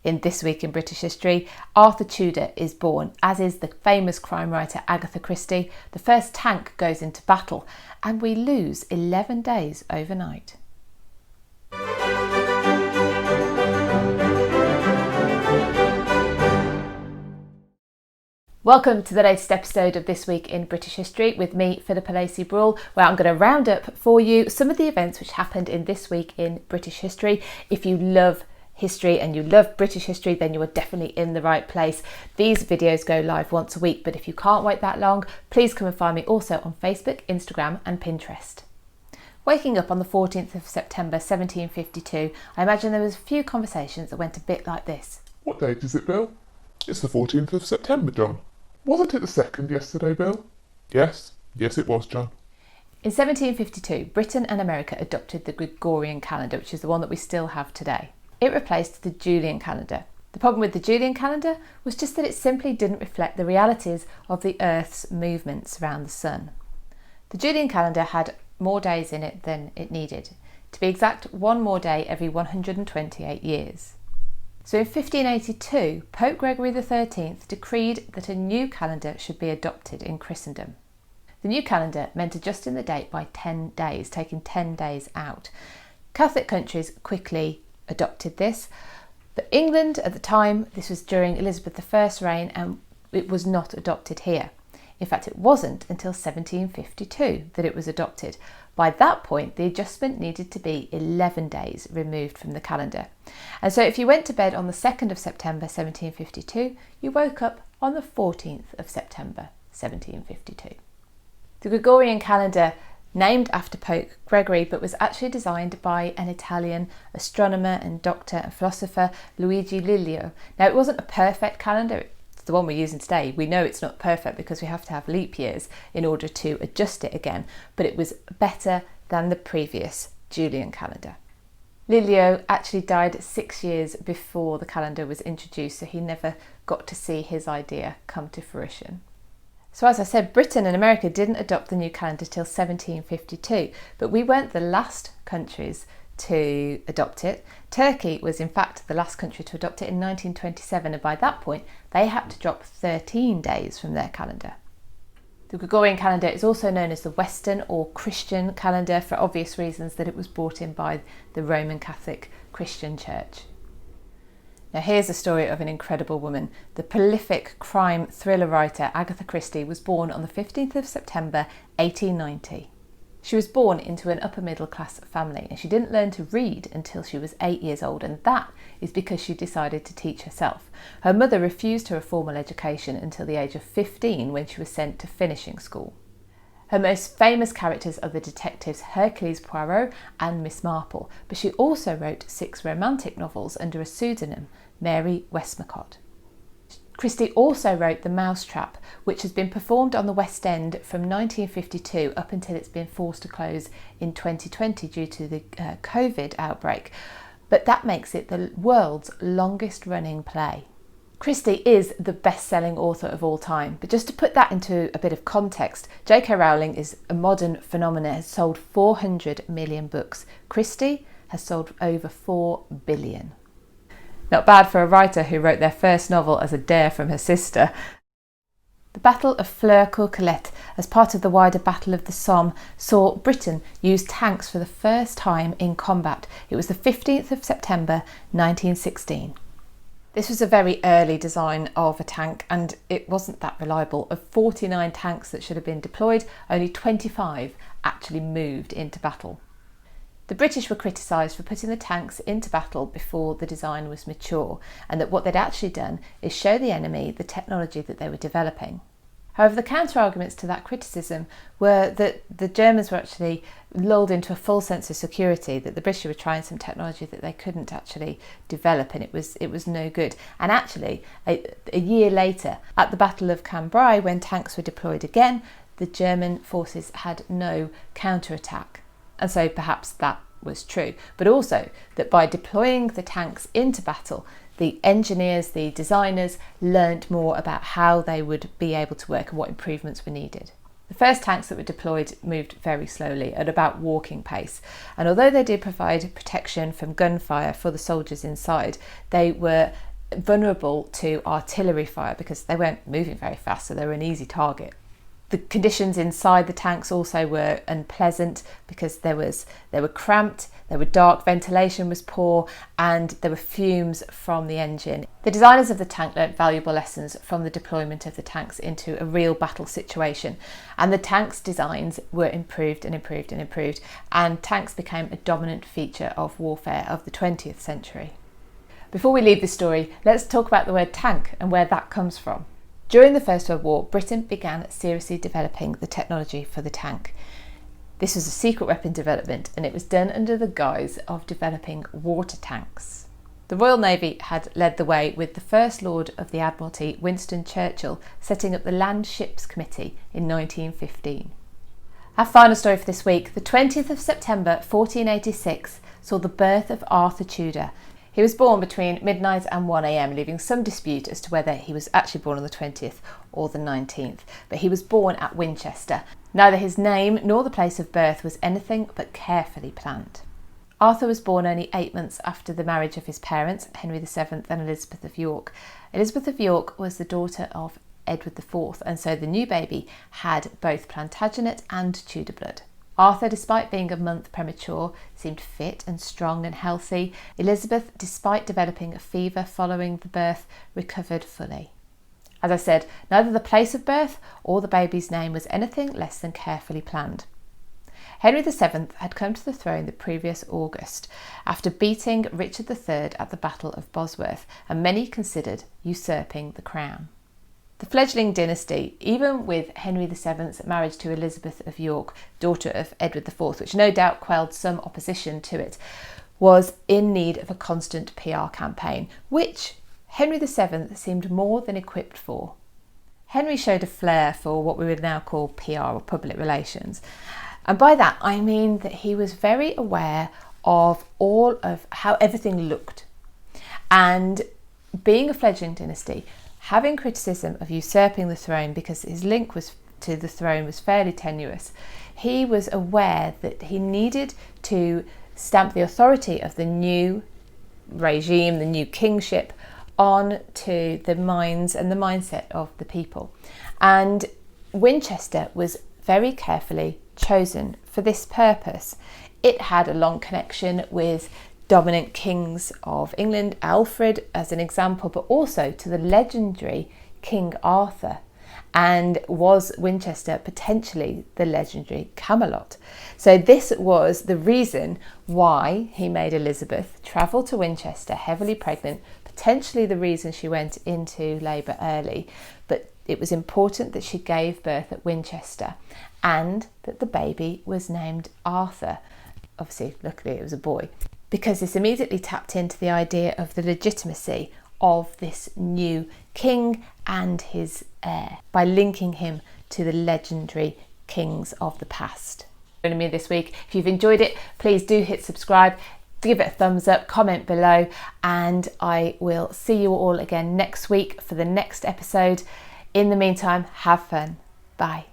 In This Week in British History, Arthur Tudor is born, as is the famous crime writer Agatha Christie. The first tank goes into battle, and we lose 11 days overnight. Welcome to the latest episode of This Week in British History with me, Philippa Lacey-Brawl, where I'm going to round up for you some of the events which happened in this week in British history. If you love history and you love British history, then you are definitely in the right place. These videos go live once a week, but if you can't wait that long, please come and find me also on Facebook, Instagram and Pinterest. Waking up on the 14th of September 1752, I imagine there was a few conversations that went a bit like this. What date is it, Bill? It's the 14th of September, John. Wasn't it the 2nd yesterday, Bill? Yes it was, John. In 1752, Britain and America adopted the Gregorian calendar, which is the one that we still have today. It replaced the Julian calendar. The problem with the Julian calendar was just that it simply didn't reflect the realities of the Earth's movements around the sun. The Julian calendar had more days in it than it needed. To be exact, one more day every 128 years. So in 1582, Pope Gregory XIII decreed that a new calendar should be adopted in Christendom. The new calendar meant adjusting the date by 10 days, taking 10 days out. Catholic countries quickly adopted this. But England at the time, this was during Elizabeth I's reign, and it was not adopted here. In fact, it wasn't until 1752 that it was adopted. By that point, the adjustment needed to be 11 days removed from the calendar. And so if you went to bed on the 2nd of September 1752, you woke up on the 14th of September 1752. The Gregorian calendar, named after Pope Gregory, but was actually designed by an Italian astronomer and doctor and philosopher, Luigi Lilio. Now, it wasn't a perfect calendar. It's the one we're using today. We know it's not perfect because we have to have leap years in order to adjust it again, but it was better than the previous Julian calendar. Lilio actually died 6 years before the calendar was introduced, so he never got to see his idea come to fruition. So as I said, Britain and America didn't adopt the new calendar till 1752, but we weren't the last countries to adopt it. Turkey was in fact the last country to adopt it in 1927, and by that point they had to drop 13 days from their calendar. The Gregorian calendar is also known as the Western or Christian calendar for obvious reasons, that it was brought in by the Roman Catholic Christian Church. Now here's a story of an incredible woman. The prolific crime thriller writer Agatha Christie was born on the 15th of September 1890. She was born into an upper middle class family, and she didn't learn to read until she was 8 years old, and that is because she decided to teach herself. Her mother refused her a formal education until the age of 15, when she was sent to finishing school. Her most famous characters are the detectives Hercule Poirot and Miss Marple, but she also wrote 6 romantic novels under a pseudonym, Mary Westmacott. Christie also wrote The Mousetrap, which has been performed on the West End from 1952 up until it's been forced to close in 2020 due to the COVID outbreak, but that makes it the world's longest running play. Christie is the best-selling author of all time, but just to put that into a bit of context, J.K. Rowling is a modern phenomenon, has sold 400 million books. Christie has sold over 4 billion. Not bad for a writer who wrote their first novel as a dare from her sister. The Battle of Flers-Courcelette, as part of the wider Battle of the Somme, saw Britain use tanks for the first time in combat. It was the 15th of September 1916. This was a very early design of a tank, and it wasn't that reliable. Of 49 tanks that should have been deployed, only 25 actually moved into battle. The British were criticised for putting the tanks into battle before the design was mature, and that what they'd actually done is show the enemy the technology that they were developing. However, the counter-arguments to that criticism were that the Germans were actually lulled into a full sense of security, that the British were trying some technology that they couldn't actually develop, and it was no good. And actually, a year later, at the Battle of Cambrai, when tanks were deployed again, the German forces had no counter-attack. And so perhaps that was true, but also that by deploying the tanks into battle, the engineers, the designers, learnt more about how they would be able to work and what improvements were needed. The first tanks that were deployed moved very slowly, at about walking pace, and although they did provide protection from gunfire for the soldiers inside, they were vulnerable to artillery fire because they weren't moving very fast, so they were an easy target. The conditions inside the tanks also were unpleasant because they were cramped, they were dark, ventilation was poor, and there were fumes from the engine. The designers of the tank learnt valuable lessons from the deployment of the tanks into a real battle situation, and the tanks' designs were improved and improved and improved, and tanks became a dominant feature of warfare of the 20th century. Before we leave this story, let's talk about the word tank and where that comes from. During the First World War, Britain began seriously developing the technology for the tank. This was a secret weapon development, and it was done under the guise of developing water tanks. The Royal Navy had led the way with the First Lord of the Admiralty, Winston Churchill, setting up the Land Ships Committee in 1915. Our final story for this week, the 20th of September 1486, saw the birth of Arthur Tudor. He was born between midnight and 1 a.m, leaving some dispute as to whether he was actually born on the 20th or the 19th, but he was born at Winchester. Neither his name nor the place of birth was anything but carefully planned. Arthur was born only 8 months after the marriage of his parents, Henry VII and Elizabeth of York. Elizabeth of York was the daughter of Edward IV, and so the new baby had both Plantagenet and Tudor blood. Arthur, despite being a month premature, seemed fit and strong and healthy. Elizabeth, despite developing a fever following the birth, recovered fully. As I said, neither the place of birth or the baby's name was anything less than carefully planned. Henry VII had come to the throne the previous August after beating Richard III at the Battle of Bosworth, and many considered usurping the crown. The fledgling dynasty, even with Henry VII's marriage to Elizabeth of York, daughter of Edward IV, which no doubt quelled some opposition to it, was in need of a constant PR campaign, which Henry VII seemed more than equipped for. Henry showed a flair for what we would now call PR, or public relations. And by that I mean that he was very aware of all of how everything looked. And being a fledgling dynasty, having criticism of usurping the throne because his link to the throne was fairly tenuous, he was aware that he needed to stamp the authority of the new regime, the new kingship, on to the minds and the mindset of the people. And Winchester was very carefully chosen for this purpose. It had a long connection with dominant kings of England, Alfred as an example, but also to the legendary King Arthur, and was Winchester potentially the legendary Camelot. So this was the reason why he made Elizabeth travel to Winchester heavily pregnant, potentially the reason she went into labour early, but it was important that she gave birth at Winchester and that the baby was named Arthur. Obviously, luckily it was a boy, because this immediately tapped into the idea of the legitimacy of this new king and his heir by linking him to the legendary kings of the past. Joining me this week. If you've enjoyed it, please do hit subscribe, give it a thumbs up, comment below, and I will see you all again next week for the next episode. In the meantime, have fun. Bye.